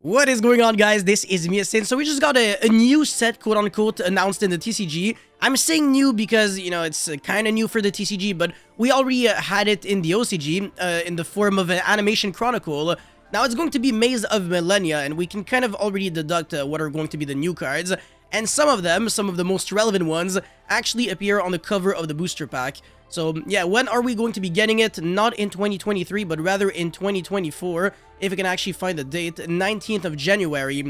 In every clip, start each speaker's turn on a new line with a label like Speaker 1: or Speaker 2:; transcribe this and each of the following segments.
Speaker 1: What is going on, guys? This is Miasin. So we just got a new set, quote-unquote, announced in the TCG. I'm saying new because, you know, it's kind of new for the TCG, but we already had it in the OCG in the form of an animation Chronicle. Now it's going to be Maze of Millennia, and we can kind of already deduct what are going to be the new cards. And some of them, some of the most relevant ones, actually appear on the cover of the booster pack. So yeah, when are we going to be getting it? Not in 2023, but rather in 2024, if we can actually find the date, 19th of January.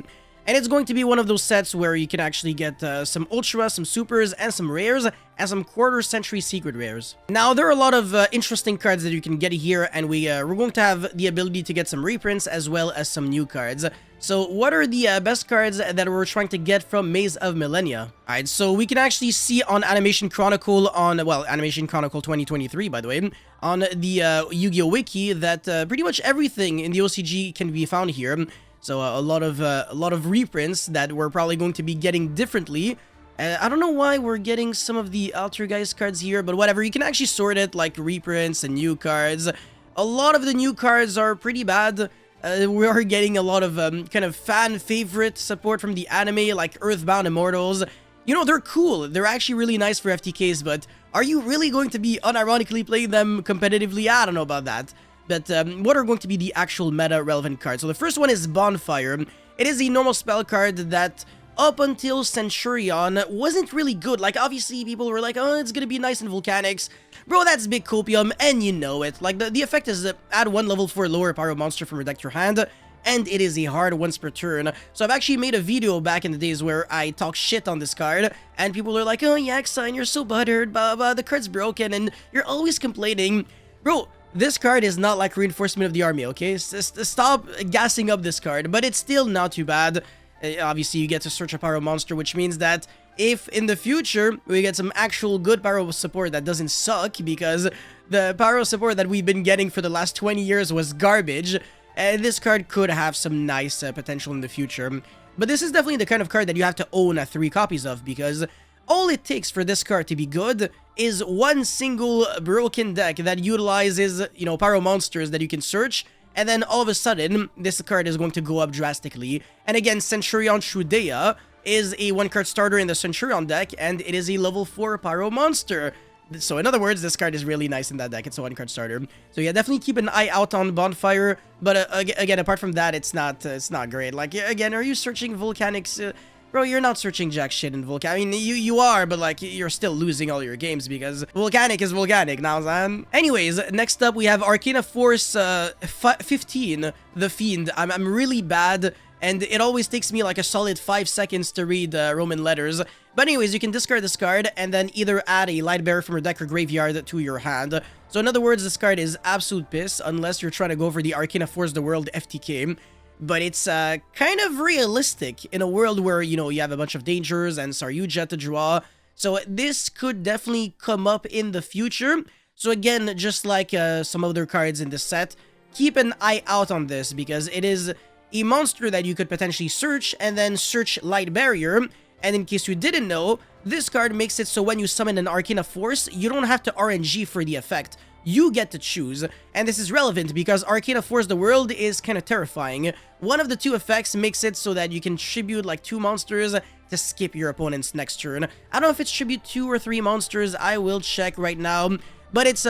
Speaker 1: And it's going to be one of those sets where you can actually get some Ultra, some Supers, and some Rares, and some quarter-century Secret Rares. Now, there are a lot of interesting cards that you can get here, and we're going to have the ability to get some reprints as well as some new cards. So, what are the best cards that we're trying to get from Maze of Millennia? Alright, so we can actually see on Animation Chronicle well, Animation Chronicle 2023, by the way, on the Yu-Gi-Oh! Wiki, that pretty much everything in the OCG can be found here. So a lot of reprints that we're probably going to be getting differently. I don't know why we're getting some of the Altergeist cards here, but whatever. You can actually sort it like reprints and new cards. A lot of the new cards are pretty bad. We are getting a lot of kind of fan favorite support from the anime, like Earthbound Immortals. You know, they're cool. They're actually really nice for FTKs, but are you really going to be unironically playing them competitively? I don't know about that. But what are going to be the actual meta-relevant cards? So the first one is Bonfire. It is a normal spell card that, up until Centurion, wasn't really good. Like, obviously, people were like, oh, it's gonna be nice in Volcanics. Bro, that's big copium, and you know it. Like, the effect is add 1 level 4 lower power monster from your deck to your hand, and it is a hard once per turn. So I've actually made a video back in the days where I talk shit on this card, and people are like, oh, Yaksign, you're so buttered, blah, blah, the card's broken, and you're always complaining. Bro, this card is not like Reinforcement of the Army, okay? Stop gassing up this card, but it's still not too bad. Obviously, you get to search a Pyro monster, which means that if in the future we get some actual good Pyro support that doesn't suck, because the Pyro support that we've been getting for the last 20 years was garbage, this card could have some nice potential in the future. But this is definitely the kind of card that you have to own 3 copies of, because all it takes for this card to be good is one single broken deck that utilizes, you know, Pyro monsters that you can search, and then all of a sudden, this card is going to go up drastically. And again, Centurion Shudeya is a 1-card starter in the Centurion deck, and it is a level 4 Pyro monster. So in other words, this card is really nice in that deck. It's a 1-card starter. So yeah, definitely keep an eye out on Bonfire. But again, apart from that, it's not great. Like, again, are you searching Volcanics? Bro, you're not searching jack shit in Volcanic. I mean, you are, but like, you're still losing all your games because Volcanic is Volcanic, now, man. Anyways, next up, we have Arcana Force 15, The Fiend. I'm really bad, and it always takes me like a solid 5 seconds to read Roman letters. But anyways, you can discard this card and then either add a Lightbearer from your deck or graveyard to your hand. So in other words, this card is absolute piss unless you're trying to go for the Arcana Force the World FTK. But it's kind of realistic in a world where, you know, you have a bunch of dangers and Saryuja to draw. So this could definitely come up in the future. So again, just like some other cards in this set, keep an eye out on this because it is a monster that you could potentially search and then search Light Barrier. And in case you didn't know, this card makes it so when you summon an Arcana Force, you don't have to RNG for the effect. You get to choose, and this is relevant because Arcana Force the World is kind of terrifying. One of the 2 effects makes it so that you can tribute like 2 monsters to skip your opponent's next turn. I don't know if it's tribute 2 or 3 monsters, I will check right now. But it's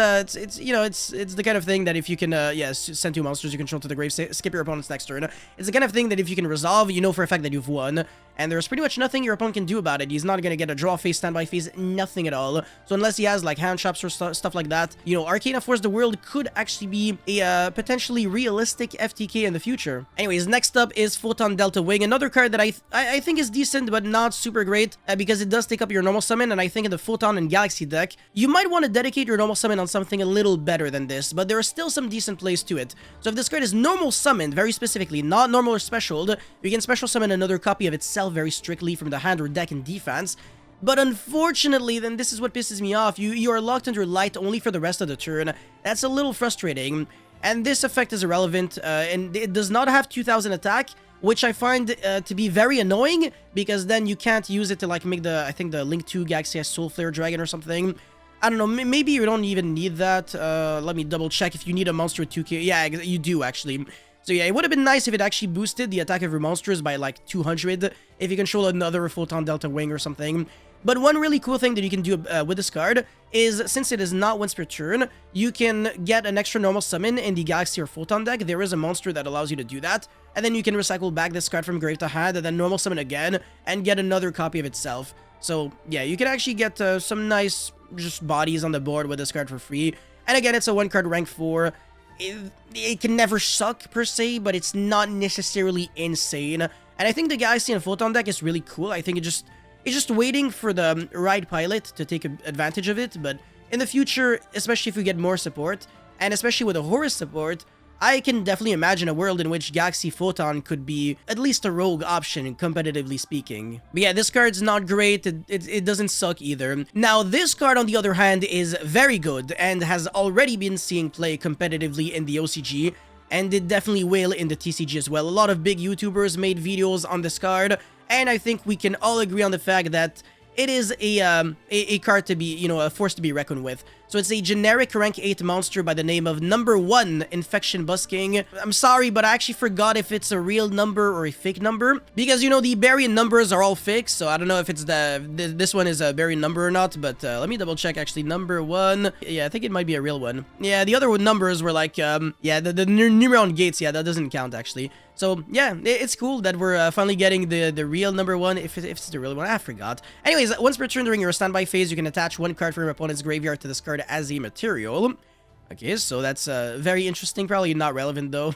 Speaker 1: you know, it's the kind of thing that if you can send 2 monsters you control to the grave, skip your opponent's next turn. It's the kind of thing that if you can resolve, you know for a fact that you've won. And there's pretty much nothing your opponent can do about it. He's not gonna get a draw phase, standby phase, nothing at all. So unless he has like hand traps or stuff like that, you know, Arcana Force the World could actually be a potentially realistic FTK in the future. Anyways, next up is Photon Delta Wing, another card that I think is decent but not super great because it does take up your normal summon, and I think in the Photon and Galaxy deck, you might want to dedicate your normal summon on something a little better than this, but there are still some decent plays to it. So if this card is normal summoned, very specifically, not normal or specialed, you can special summon another copy of itself very strictly from the hand or deck in defense. But unfortunately, then this is what pisses me off, you are locked under light only for the rest of the turn. That's a little frustrating. And this effect is irrelevant, and it does not have 2000 attack, which I find to be very annoying, because then you can't use it to like make the, I think the Link 2 Galaxy S Soul Flare Dragon or something. I don't know, maybe you don't even need that. Let me double check if you need a monster with 2k. Yeah, you do actually. So yeah, it would have been nice if it actually boosted the attack of your monsters by like 200 if you control another Photon Delta Wing or something. But one really cool thing that you can do with this card is, since it is not once per turn, you can get an extra normal summon in the Galaxy or Photon deck. There is a monster that allows you to do that, and then you can recycle back this card from grave to hand, and then normal summon again, and get another copy of itself. So yeah, you can actually get some nice just bodies on the board with this card for free. And again, it's a 1-card rank 4. It can never suck per se, but it's not necessarily insane. And I think the Galaxy and Photon deck is really cool. I think it's just waiting for the right pilot to take advantage of it. But in the future, especially if we get more support, and especially with a Horus support, I can definitely imagine a world in which Galaxy Photon could be at least a rogue option, competitively speaking. But yeah, this card's not great, it doesn't suck either. Now, this card, on the other hand, is very good, and has already been seeing play competitively in the OCG, and it definitely will in the TCG as well. A lot of big YouTubers made videos on this card, and I think we can all agree on the fact that it is a card to be, you know, a force to be reckoned with. So it's a generic rank 8 monster by the name of number 1 Infection Busking. I'm sorry, but I actually forgot if it's a real number or a fake number, because, you know, the Baryon numbers are all fake, so I don't know if it's this one is a Baryon number or not, but let me double check. Actually, number 1, yeah, I think it might be a real one. Yeah, the other numbers were like, yeah, the Neuron Gates, yeah, that doesn't count actually. So yeah, it's cool that we're finally getting the real number 1, if it's the real one. I forgot. Anyways, once per turn during your standby phase, you can attach 1 card from your opponent's graveyard to this card as a material. Okay, so that's very interesting. Probably not relevant though,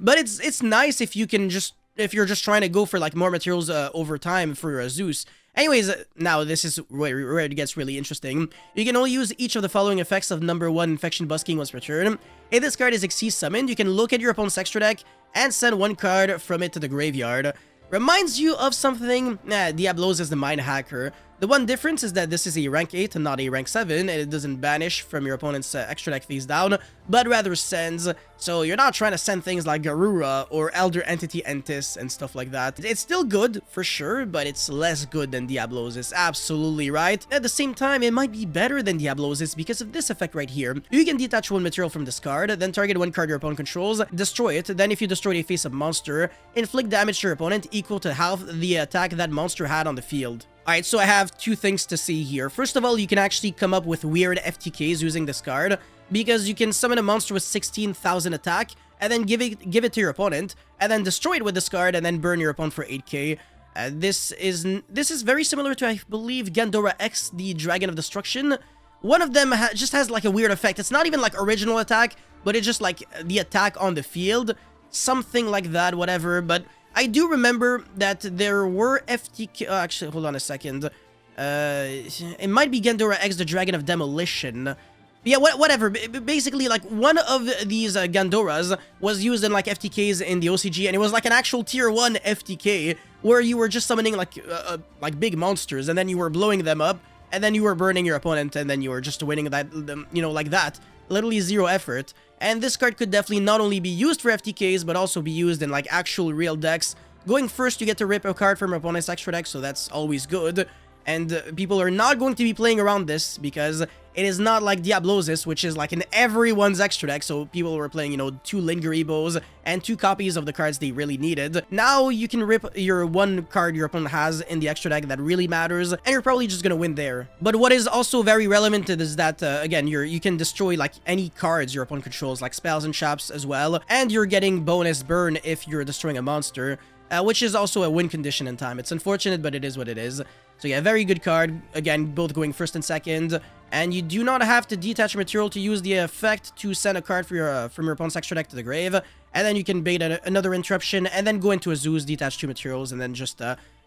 Speaker 1: but it's nice if you can if you're just trying to go for like more materials over time for your Zeus. Anyways, now this is where it gets really interesting. You can only use each of the following effects of number 1 Infection Busking once per turn. If this card is Xyz summoned, you can look at your opponent's extra deck and send 1 card from it to the graveyard. Reminds you of something? Diablos is the Mind Hacker. The one difference is that this is a rank 8 and not a rank 7, and it doesn't banish from your opponent's extra deck face down, but rather sends. So you're not trying to send things like Garura or Elder Entity Entis and stuff like that. It's still good, for sure, but it's less good than Diablos is, absolutely right. At the same time, it might be better than Diablos is because of this effect right here. You can detach 1 material from this card, then target 1 card your opponent controls, destroy it, then if you destroy a face-up monster, inflict damage to your opponent equal to half the attack that monster had on the field. Alright, so I have 2 things to see here. First of all, you can actually come up with weird FTKs using this card, because you can summon a monster with 16,000 attack, and then give it to your opponent, and then destroy it with this card, and then burn your opponent for 8k. This is very similar to, I believe, Gandora X, the Dragon of Destruction. One of them just has like a weird effect. It's not even like original attack, but it's just like the attack on the field. Something like that, whatever, but I do remember that there were FTK... actually, hold on a second. It might be Gandora X, the Dragon of Demolition. Yeah, whatever. Basically, like, one of these Gandoras was used in, like, FTKs in the OCG, and it was, like, an actual Tier 1 FTK, where you were just summoning, like big monsters, and then you were blowing them up, and then you were burning your opponent, and then you were just winning that, you know, like that. Literally 0 effort. And this card could definitely not only be used for FTKs, but also be used in, like, actual real decks. Going first, you get to rip a card from your opponent's extra deck, so that's always good. And people are not going to be playing around this, because it is not like Diablosis, which is like in everyone's extra deck, so people were playing, you know, 2 Lingerebos and 2 copies of the cards they really needed. Now you can rip your 1 card your opponent has in the extra deck that really matters, and you're probably just gonna win there. But what is also very relevant is that, again, you can destroy like any cards your opponent controls, like spells and traps as well, and you're getting bonus burn if you're destroying a monster. Which is also a win condition in time. It's unfortunate, but it is what it is. So yeah, very good card. Again, both going first and second. And you do not have to detach material to use the effect to send a card for your, from your opponent's extra deck to the grave. And then you can bait another interruption and then go into a Zeus, detach 2 materials, and then just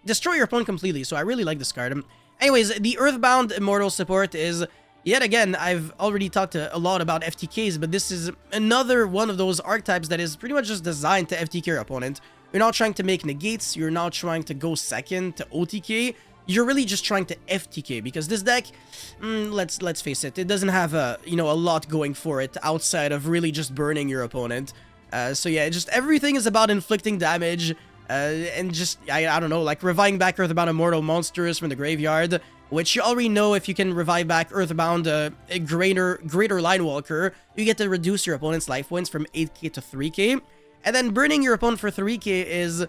Speaker 1: destroy your opponent completely. So I really like this card. Anyways, the Earthbound Immortal support is... Yet again, I've already talked a lot about FTKs, but this is another one of those archetypes that is pretty much just designed to FTK your opponent. You're not trying to make negates, you're not trying to go second to OTK, you're really just trying to FTK, because this deck, let's face it, it doesn't have you know, a lot going for it outside of really just burning your opponent. So yeah, just everything is about inflicting damage, and just, I don't know, like reviving back Earthbound Immortal monsters from the graveyard, which you already know if you can revive back Earthbound a greater Linewalker, you get to reduce your opponent's life points from 8k to 3k. And then burning your opponent for 3k is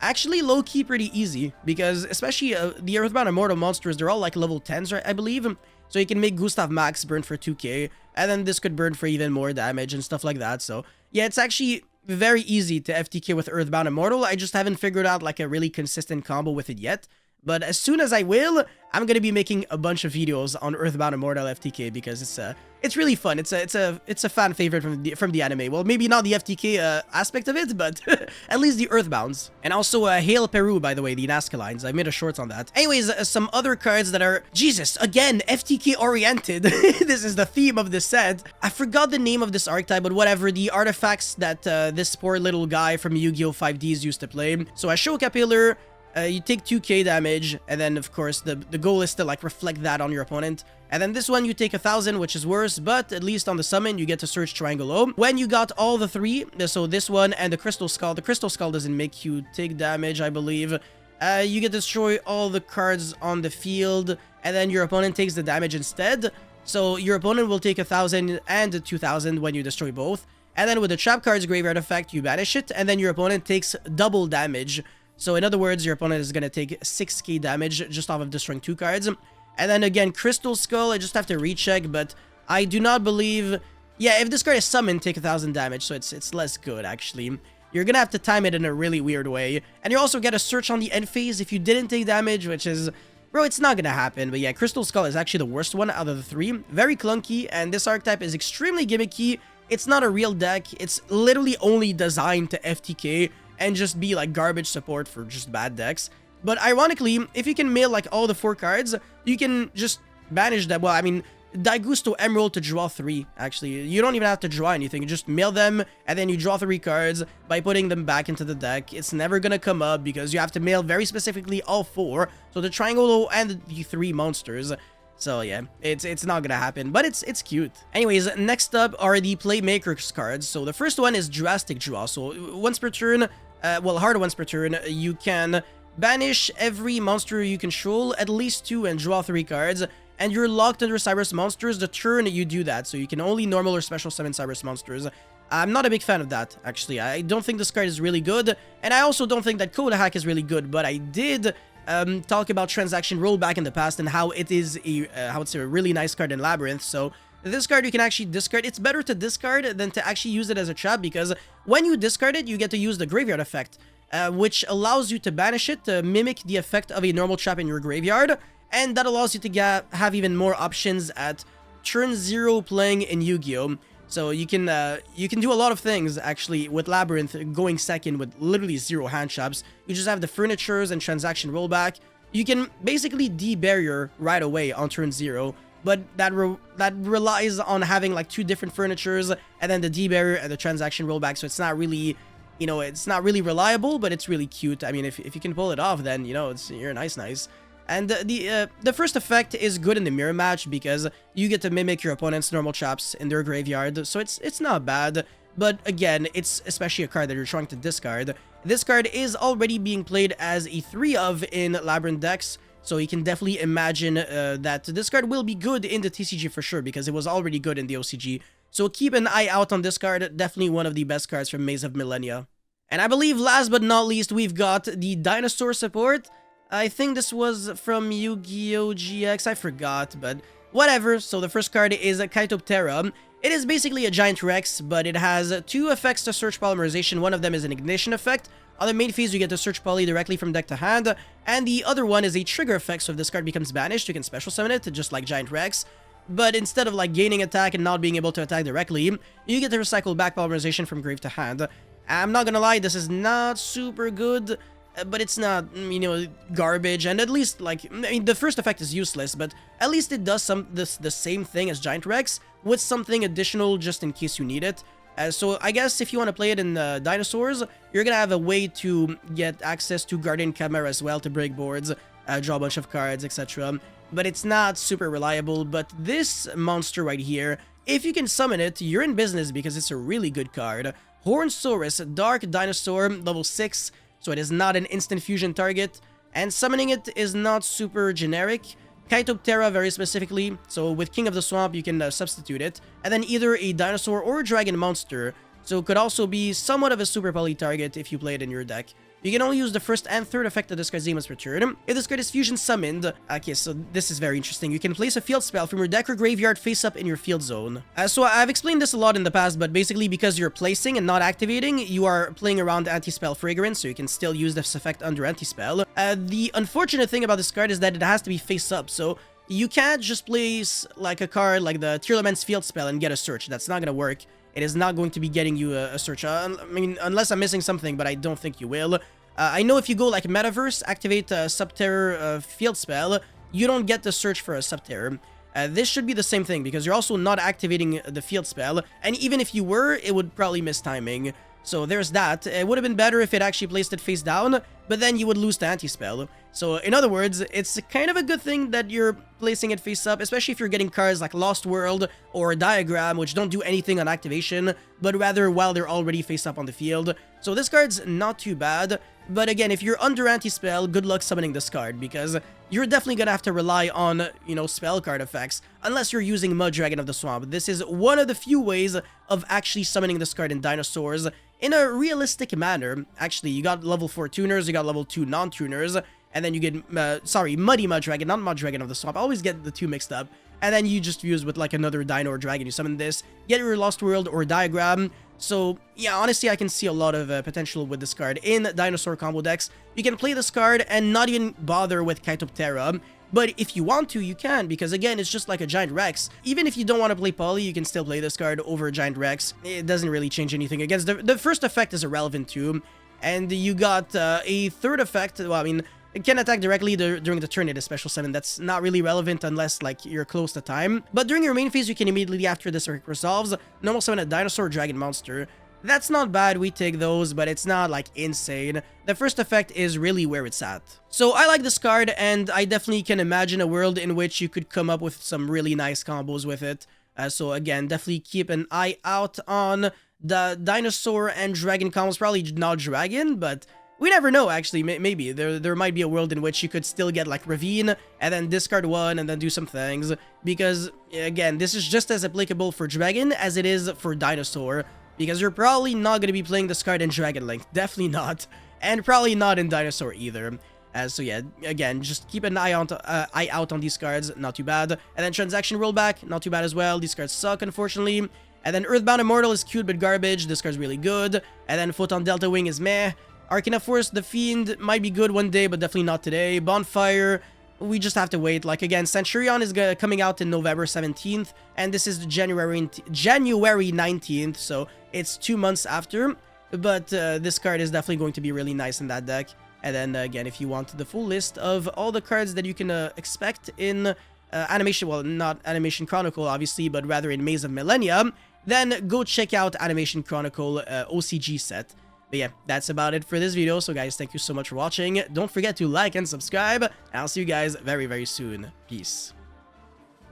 Speaker 1: actually low-key pretty easy, because especially the Earthbound Immortal monsters, they're all like level 10s, right, I believe. So you can make Gustav Max burn for 2k, and then this could burn for even more damage and stuff like that. So yeah, it's actually very easy to FTK with Earthbound Immortal. I just haven't figured out like a really consistent combo with it yet. But as soon as I will, I'm gonna be making a bunch of videos on Earthbound Immortal FTK, because it's really fun. It's a fan favorite from the anime. Well, maybe not the FTK aspect of it, but at least the Earthbounds. And also Hail Peru, by the way, the Nazca lines. I made a short on that. Anyways, some other cards that are, Jesus, again, FTK oriented. This is the theme of this set. I forgot the name of this archetype, but whatever. The artifacts that this poor little guy from Yu-Gi-Oh! 5Ds used to play. So Ashoka Pillar. You take 2k damage, and then of course the goal is to like reflect that on your opponent. And then this one you take 1000, which is worse, but at least on the summon you get to search Triangle. When you got all the three, so this one and the Crystal Skull doesn't make you take damage, I believe. You get to destroy all the cards on the field, and then your opponent takes the damage instead. So your opponent will take 1000 and 2000 when you destroy both. And then with the Trap Cards Graveyard effect, you banish it, and then your opponent takes double damage. So in other words, your opponent is going to take 6k damage just off of destroying 2 cards. And then again, Crystal Skull, I just have to recheck, but I do not believe... Yeah, if this card is summoned, take 1000 damage, so it's less good, actually. You're going to have to time it in a really weird way. And you also get a search on the end phase if you didn't take damage, which is... Bro, it's not going to happen. But yeah, Crystal Skull is actually the worst one out of the 3. Very clunky, and this archetype is extremely gimmicky. It's not a real deck. It's literally only designed to FTK and just be like garbage support for just bad decks. But ironically, if you can mail like all the 4 cards, you can just banish them. Well, I mean, Daigusto Emerald to draw 3, actually. You don't even have to draw anything. You just mail them, and then you draw 3 cards by putting them back into the deck. It's never gonna come up because you have to mail very specifically all 4. So the Triangle and the 3 monsters. So yeah, it's not gonna happen, but it's cute. Anyways, next up are the Playmakers cards. So the first one is Drastic Draw. So once per turn, well, hard once per turn, you can banish every monster you control, at least 2, and draw 3 cards. And you're locked under Cyrus monsters the turn you do that. So you can only normal or special summon Cyrus monsters. I'm not a big fan of that, actually. I don't think this card is really good. And I also don't think that Code Hack is really good, but I did... talk about Transaction Rollback in the past and how it is a really nice card in Labyrinth. So this card you can actually discard. It's better to discard than to actually use it as a trap, because when you discard it, you get to use the Graveyard effect, which allows you to banish it to mimic the effect of a normal trap in your graveyard, and that allows you to have even more options at turn 0 playing in Yu-Gi-Oh! So you can do a lot of things, actually, with Labyrinth going second with literally 0 hand traps. You just have the Furnitures and Transaction Rollback. You can basically de-barrier right away on turn 0, but that relies on having like 2 different Furnitures, and then the de-barrier and the Transaction Rollback, so it's not really, you know, it's not really reliable, but it's really cute. I mean, if you can pull it off, then, you know, you're nice. And the first effect is good in the mirror match because you get to mimic your opponent's normal traps in their graveyard, so it's not bad. But again, it's especially a card that you're trying to discard. This card is already being played as a 3-of in Labyrinth decks, so you can definitely imagine that this card will be good in the TCG for sure, because it was already good in the OCG. So keep an eye out on this card, definitely one of the best cards from Maze of Millennia. And I believe last but not least, we've got the Dinosaur support. I think this was from Yu-Gi-Oh! GX, I forgot, but whatever. So the first card is Kaitoptera. It is basically a Giant Rex, but it has 2 effects to search polymerization. One of them is an ignition effect. On the main phase, you get to search poly directly from deck to hand, and the other one is a trigger effect, so if this card becomes banished, you can special summon it, just like Giant Rex. But instead of like gaining attack and not being able to attack directly, you get to recycle back polymerization from grave to hand. I'm not gonna lie, this is not super good, but it's not, you know, garbage, and at least, like, I mean, the first effect is useless, but at least it does the same thing as Giant Rex, with something additional just in case you need it. So I guess if you want to play it in Dinosaurs, you're gonna have a way to get access to Guardian Chimera as well to break boards, draw a bunch of cards, etc. But it's not super reliable. But this monster right here, if you can summon it, you're in business because it's a really good card. Hornsaurus, Dark Dinosaur, level 6, so it is not an instant fusion target, and summoning it is not super generic. Kaitoptera very specifically, so with King of the Swamp you can substitute it, and then either a dinosaur or a dragon monster so it could also be somewhat of a super poly target if you play it in your deck. You can only use the first and third effect of this card's Demon's Return. If this card is fusion summoned, okay, so this is very interesting. You can place a field spell from your deck or graveyard face up in your field zone. So I've explained this a lot in the past, but basically because you're placing and not activating, you are playing around Anti-Spell Fragrance, so you can still use this effect under Anti-Spell. The unfortunate thing about this card is that it has to be face up, so you can't just place like a card like the Tearlament's Field Spell and get a search. That's not gonna work. It is not going to be getting you a search. I mean, unless I'm missing something, but I don't think you will. I know if you go like Metaverse, activate a Subterror field spell, you don't get the search for a Subterror. This should be the same thing, because you're also not activating the field spell, and even if you were, it would probably miss timing. So there's that. It would have been better if it actually placed it face down, but then you would lose the anti-spell. So in other words, it's kind of a good thing that you're placing it face up, especially if you're getting cards like Lost World or Diagram, which don't do anything on activation, but rather while they're already face up on the field. So this card's not too bad, but again, if you're under anti-spell, good luck summoning this card, because you're definitely gonna have to rely on, you know, spell card effects, unless you're using Mud Dragon of the Swamp. This is one of the few ways of actually summoning this card in Dinosaurs in a realistic manner. Actually, you got level 4 tuners, you got level 2 non-tuners, and then you get, sorry, Muddy Mud Dragon, not Mud Dragon of the Swamp. I always get the two mixed up. And then you just use with like another Dino or Dragon, you summon this, get your Lost World or Diagram. So yeah, honestly, I can see a lot of potential with this card in Dinosaur combo decks. You can play this card and not even bother with Kaitoptera. But if you want to, you can, because again, it's just like a Giant Rex. Even if you don't want to play Poly, you can still play this card over a Giant Rex. It doesn't really change anything. Against the first effect is irrelevant too. And you got a third effect, well, I mean, it can attack directly during the turn it is special summon. That's not really relevant unless like you're close to time. But during your main phase, you can immediately after this resolves, normal summon a dinosaur or dragon monster. That's not bad, we take those, but it's not like insane. The first effect is really where it's at. So I like this card, and I definitely can imagine a world in which you could come up with some really nice combos with it. So again, definitely keep an eye out on the dinosaur and dragon combos. Probably not dragon, but we never know, actually. Maybe there might be a world in which you could still get like Ravine and then discard one and then do some things, because again, this is just as applicable for dragon as it is for dinosaur, because you're probably not going to be playing this card in Dragon Link. Definitely not, and probably not in dinosaur either. So yeah, again, just keep an eye out on these cards. Not too bad. And then Transaction Rollback, not too bad as well. These cards suck, unfortunately. And then Earthbound Immortal is cute but garbage. This card's really good. And then Photon Delta Wing is meh. Arcana Force, the Fiend, might be good one day, but definitely not today. Bonfire, we just have to wait. Like, again, Centurion is coming out in November 17th, and this is January 19th, so it's 2 months after. But this card is definitely going to be really nice in that deck. And then, again, if you want the full list of all the cards that you can expect in Animation, well, not Animation Chronicle, obviously, but rather in Maze of Millennia, then go check out Animation Chronicle OCG set. But yeah, that's about it for this video. So guys, thank you so much for watching. Don't forget to like and subscribe, and I'll see you guys very, very soon. Peace.